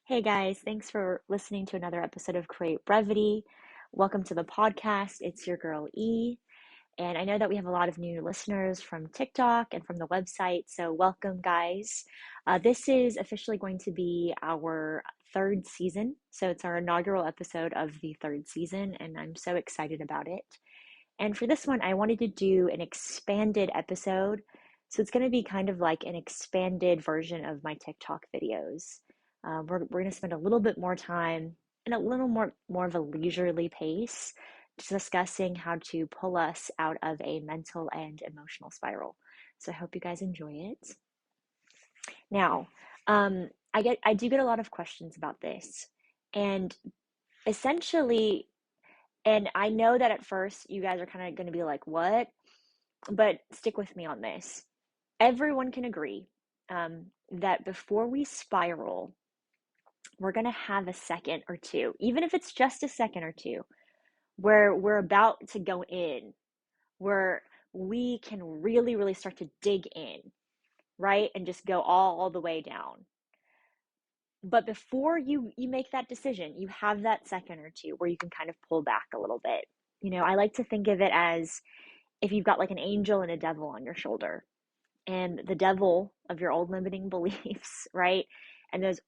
Hey guys, thanks for listening to another episode of Create Brevity. Welcome to the podcast. It's your girl E. And I know that we have a lot of new listeners from TikTok and from the website, so welcome, guys. This is officially going to be our third season. So it's our inaugural episode of the third season, and I'm so excited about it. And for this one, I wanted to do an expanded episode. So it's going to be kind of like an expanded version of my TikTok videos. We're going to spend a little bit more time and a little more of a leisurely pace discussing how to pull us out of a mental and emotional spiral. So I hope you guys enjoy it. Now, I do get a lot of questions about this, and essentially, and I know that at first you guys are kind of going to be like, "What?" But stick with me on this. Everyone can agree that before we spiral, we're going to have a second or two, even if it's just a second or two, where we're about to go in, where we can really, really start to dig in, right? And just go all the way down. But before you make that decision, you have that second or two where you can kind of pull back a little bit. I like to think of it as if you've got like an angel and a devil on your shoulder, and the devil of your old limiting beliefs, right? And there's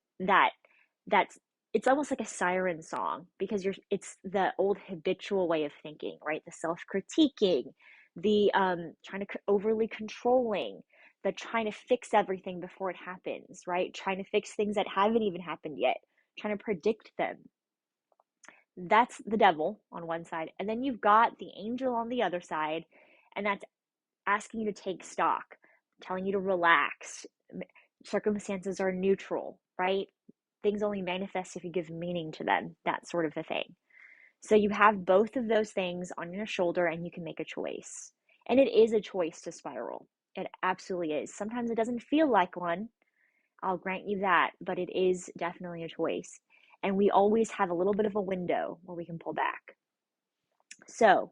that's it's almost like a siren song because it's the old habitual way of thinking, right? The self-critiquing, the trying to overly controlling, the trying to fix everything before it happens, right? Trying to fix things that haven't even happened yet, trying to predict them. That's the devil on one side, and then you've got the angel on the other side, and that's asking you to take stock, telling you to relax. Circumstances are neutral, right? Things only manifest if you give meaning to them, that sort of a thing. So you have both of those things on your shoulder and you can make a choice. And it is a choice to spiral. It absolutely is. Sometimes it doesn't feel like one. I'll grant you that, but it is definitely a choice. And we always have a little bit of a window where we can pull back. So,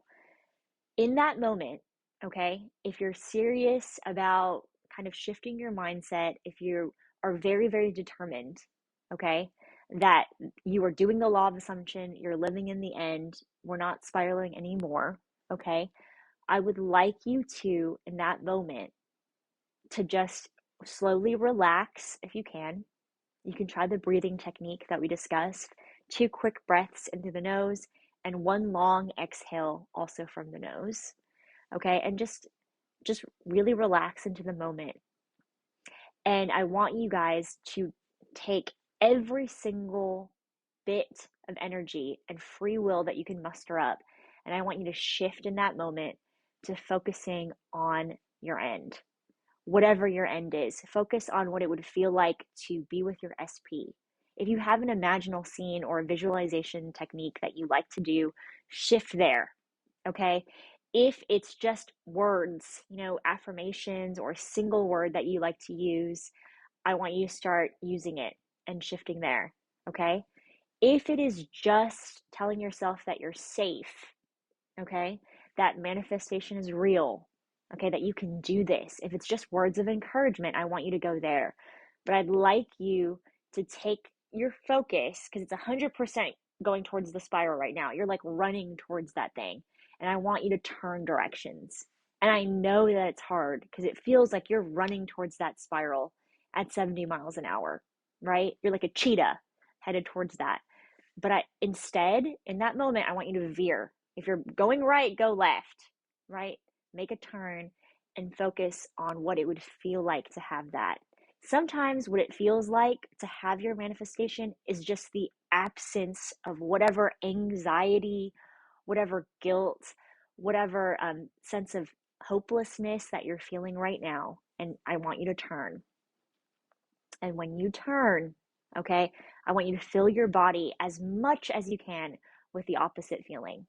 in that moment, okay, if you're serious about kind of shifting your mindset, if you are very, very determined, okay, that you are doing the law of assumption, you're living in the end, we're not spiraling anymore, okay, I would like you to, in that moment, to just slowly relax if you can. You can try the breathing technique that we discussed, 2 quick breaths into the nose and 1 long exhale also from the nose. Okay, and just really relax into the moment. And I want you guys to take every single bit of energy and free will that you can muster up, and I want you to shift in that moment to focusing on your end. Whatever your end is, focus on what it would feel like to be with your SP. If you have an imaginal scene or a visualization technique that you like to do, shift there. Okay, if it's just words, affirmations or a single word that you like to use, I want you to start using it and shifting there. Okay, if it is just telling yourself that you're safe, okay, that manifestation is real, okay, that you can do this, if it's just words of encouragement, I want you to go there. But I'd like you to take your focus, because it's 100% going towards the spiral right now. You're like running towards that thing, and I want you to turn directions. And I know that it's hard because it feels like you're running towards that spiral at 70 miles an hour, right? You're like a cheetah headed towards that. But instead, in that moment, I want you to veer. If you're going right, go left, right? Make a turn and focus on what it would feel like to have that. Sometimes what it feels like to have your manifestation is just the absence of whatever anxiety, whatever guilt, whatever sense of hopelessness that you're feeling right now. And I want you to turn. And when you turn, okay, I want you to fill your body as much as you can with the opposite feeling.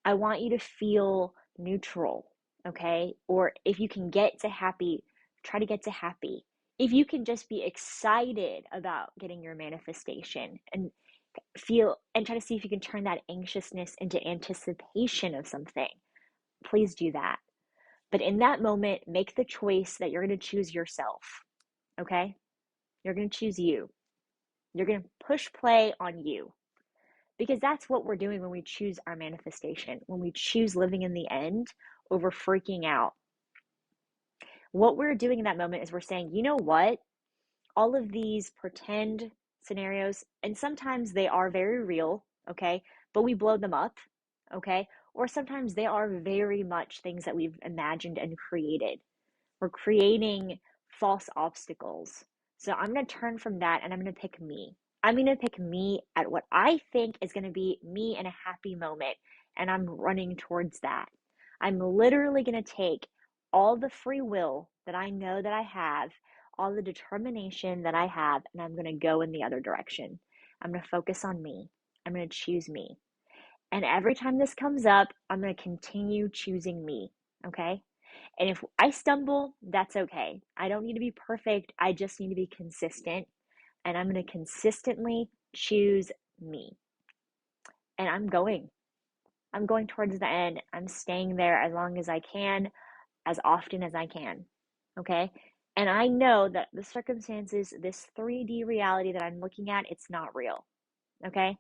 I want you to feel neutral, okay? Or if you can get to happy, try to get to happy. If you can just be excited about getting your manifestation and feel and try to see if you can turn that anxiousness into anticipation of something, please do that. But in that moment, make the choice that you're going to choose yourself, okay? You're going to choose you. You're going to push play on you, because that's what we're doing when we choose our manifestation, when we choose living in the end over freaking out. What we're doing in that moment is we're saying, you know what? All of these pretend scenarios, and sometimes they are very real, okay? But we blow them up, okay? Or sometimes they are very much things that we've imagined and created. We're creating false obstacles. So I'm going to turn from that and I'm going to pick me. I'm going to pick me at what I think is going to be me in a happy moment. And I'm running towards that. I'm literally going to take all the free will that I know that I have, all the determination that I have, and I'm going to go in the other direction. I'm going to focus on me. I'm going to choose me. And every time this comes up, I'm going to continue choosing me. Okay? And if I stumble, that's okay. I don't need to be perfect. I just need to be consistent. And I'm going to consistently choose me. And I'm going. I'm going towards the end. I'm staying there as long as I can, as often as I can. Okay? And I know that the circumstances, this 3D reality that I'm looking at, it's not real. Okay?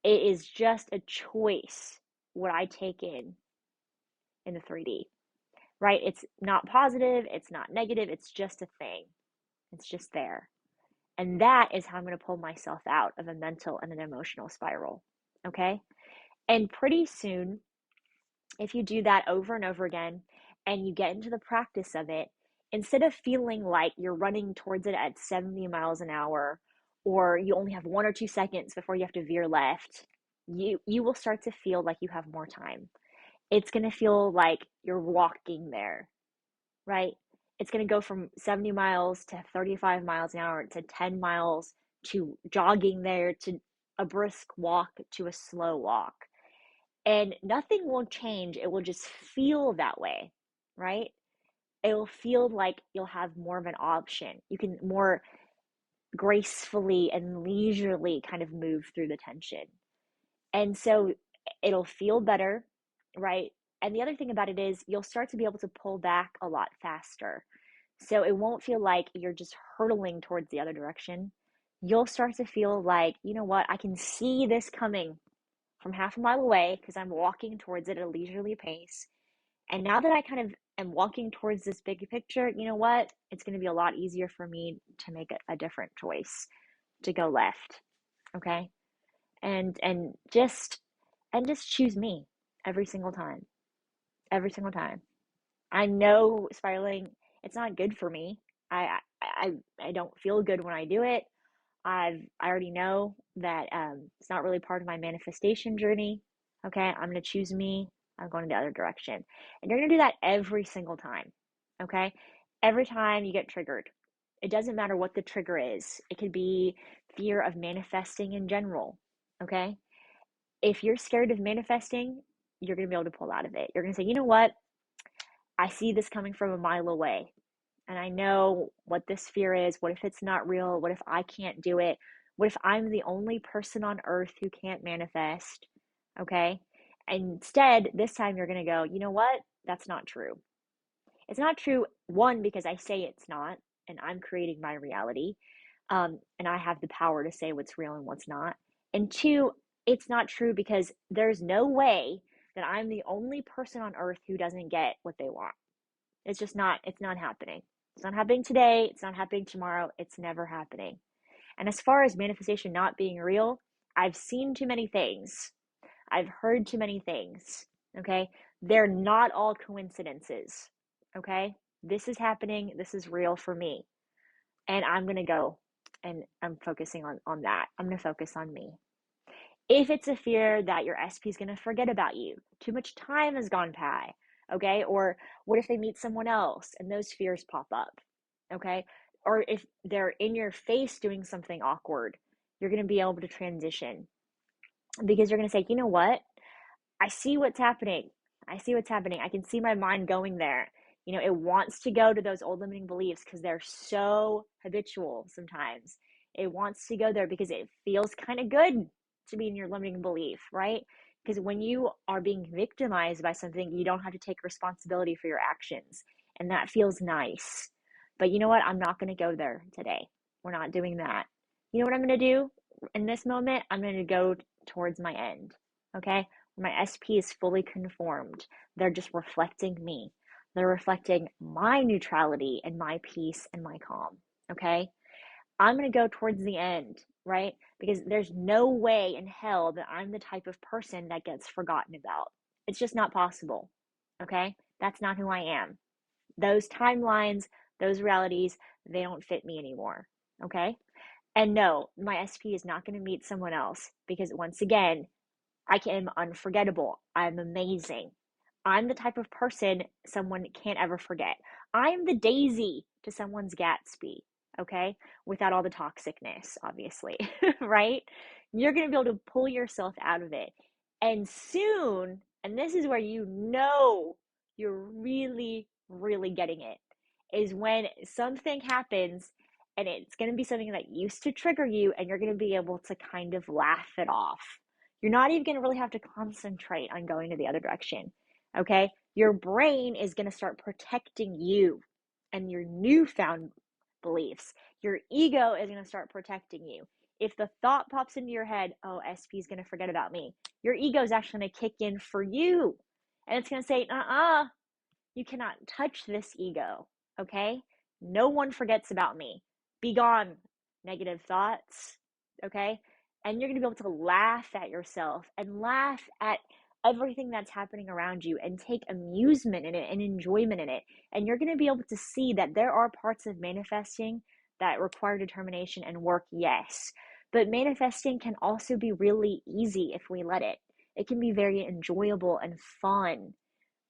It is just a choice what I take in the 3D. Right? It's not positive, it's not negative, it's just a thing. It's just there. And that is how I'm going to pull myself out of a mental and an emotional spiral. Okay? And pretty soon, if you do that over and over again and you get into the practice of it, instead of feeling like you're running towards it at 70 miles an hour, or you only have 1 or 2 seconds before you have to veer left, you will start to feel like you have more time. It's going to feel like you're walking there, right? It's going to go from 70 miles to 35 miles an hour to 10 miles to jogging there to a brisk walk to a slow walk. And nothing will change. It will just feel that way, right? It will feel like you'll have more of an option. You can more gracefully and leisurely kind of move through the tension. And so it'll feel better, right? And the other thing about it is you'll start to be able to pull back a lot faster. So it won't feel like you're just hurtling towards the other direction. You'll start to feel like, you know what, I can see this coming from half a mile away because I'm walking towards it at a leisurely pace. And now that I kind of am walking towards this big picture, you know what? It's going to be a lot easier for me to make a different choice, to go left. Okay? And just choose me every single time. Every single time. I know spiraling, it's not good for me. I don't feel good when I do it. I already know that it's not really part of my manifestation journey. Okay, I'm gonna choose me. I'm going the other direction, and you're gonna do that every single time. Okay, every time you get triggered, it doesn't matter what the trigger is. It could be fear of manifesting in general. Okay, if you're scared of manifesting, you're gonna be able to pull out of it. You're gonna say, you know what? I see this coming from a mile away. And I know what this fear is. What if it's not real? What if I can't do it? What if I'm the only person on earth who can't manifest? Okay. And instead, this time you're going to go, you know what? That's not true. It's not true, one, because I say it's not, and I'm creating my reality. And I have the power to say what's real and what's not. And two, it's not true because there's no way that I'm the only person on earth who doesn't get what they want. It's not happening. It's not happening today. It's not happening tomorrow. It's never happening. And as far as manifestation not being real, I've seen too many things. I've heard too many things. Okay. They're not all coincidences. Okay. This is happening. This is real for me. And I'm going to go and I'm focusing on that. I'm going to focus on me. If it's a fear that your SP is going to forget about you, too much time has gone by, okay? Or what if they meet someone else and those fears pop up, okay? Or if they're in your face doing something awkward, you're going to be able to transition because you're going to say, you know what? I see what's happening. I see what's happening. I can see my mind going there. You know, it wants to go to those old limiting beliefs because they're so habitual sometimes. It wants to go there because it feels kind of good to be in your limiting belief, right? Because when you are being victimized by something, you don't have to take responsibility for your actions. And that feels nice. But you know what? I'm not going to go there today. We're not doing that. You know what I'm going to do in this moment? I'm going to go towards my end. Okay? My SP is fully conformed. They're just reflecting me. They're reflecting my neutrality and my peace and my calm. Okay? I'm going to go towards the end, right? Because there's no way in hell that I'm the type of person that gets forgotten about. It's just not possible. Okay? That's not who I am. Those timelines, those realities, they don't fit me anymore. Okay? And no, my SP is not going to meet someone else because once again, I am unforgettable. I'm amazing. I'm the type of person someone can't ever forget. I'm the Daisy to someone's Gatsby, okay? Without all the toxicness, obviously, right? You're going to be able to pull yourself out of it. And soon, and this is where you know you're really, really getting it, is when something happens and it's going to be something that used to trigger you and you're going to be able to kind of laugh it off. You're not even going to really have to concentrate on going to the other direction. Okay? Your brain is going to start protecting you and your newfound beliefs. Your ego is going to start protecting you. If the thought pops into your head, oh, SP is going to forget about me, your ego is actually going to kick in for you. And it's going to say, you cannot touch this ego. Okay? No one forgets about me. Be gone, negative thoughts. Okay? And you're going to be able to laugh at yourself and laugh at everything that's happening around you and take amusement in it and enjoyment in it. And you're going to be able to see that there are parts of manifesting that require determination and work, yes. But manifesting can also be really easy if we let it. It can be very enjoyable and fun,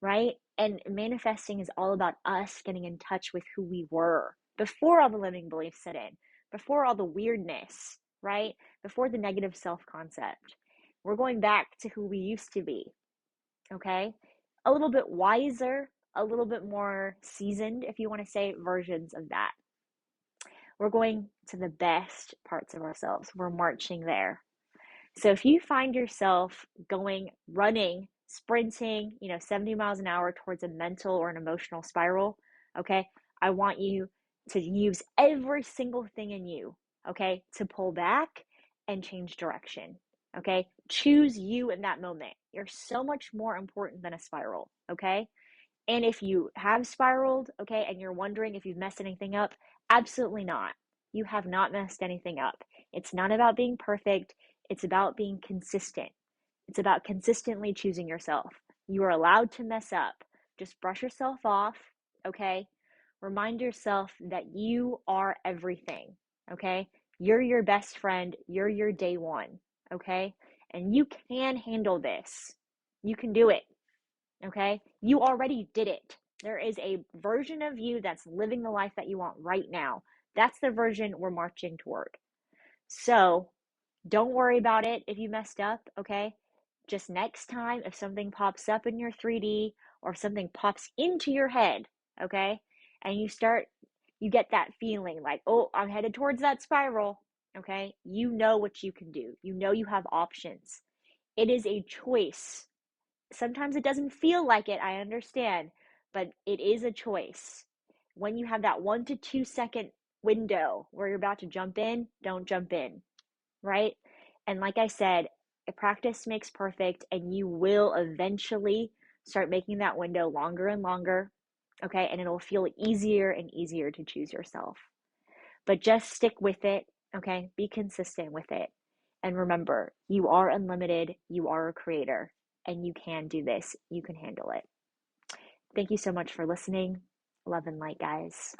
right? And manifesting is all about us getting in touch with who we were before all the limiting beliefs set in, before all the weirdness, right? Before the negative self concept. We're going back to who we used to be, okay? A little bit wiser, a little bit more seasoned, if you want to say, versions of that. We're going to the best parts of ourselves. We're marching there. So if you find yourself running, sprinting, 70 miles an hour towards a mental or an emotional spiral, okay, I want you to use every single thing in you, okay, to pull back and change direction, okay? Choose you in that moment. You're so much more important than a spiral, okay? And if you have spiraled, okay, and you're wondering if you've messed anything up, absolutely not. You have not messed anything up. It's not about being perfect, it's about being consistent. It's about consistently choosing yourself. You are allowed to mess up. Just brush yourself off, okay? Remind yourself that you are everything, okay? You're your best friend, you're your day one, okay? And you can handle this. You can do it. Okay? You already did it. There is a version of you that's living the life that you want right now. That's the version we're marching toward. So don't worry about it if you messed up, okay? Just next time, if something pops up in your 3D or if something pops into your head, okay? And you get that feeling like, oh, I'm headed towards that spiral, okay? You know what you can do. You know you have options. It is a choice. Sometimes it doesn't feel like it, I understand, but it is a choice. When you have that 1 to 2 second window where you're about to jump in, don't jump in, right? And like I said, practice makes perfect, and you will eventually start making that window longer and longer, okay? And it'll feel easier and easier to choose yourself. But just stick with it, okay? Be consistent with it. And remember, you are unlimited, you are a creator, and you can do this. You can handle it. Thank you so much for listening. Love and light, guys.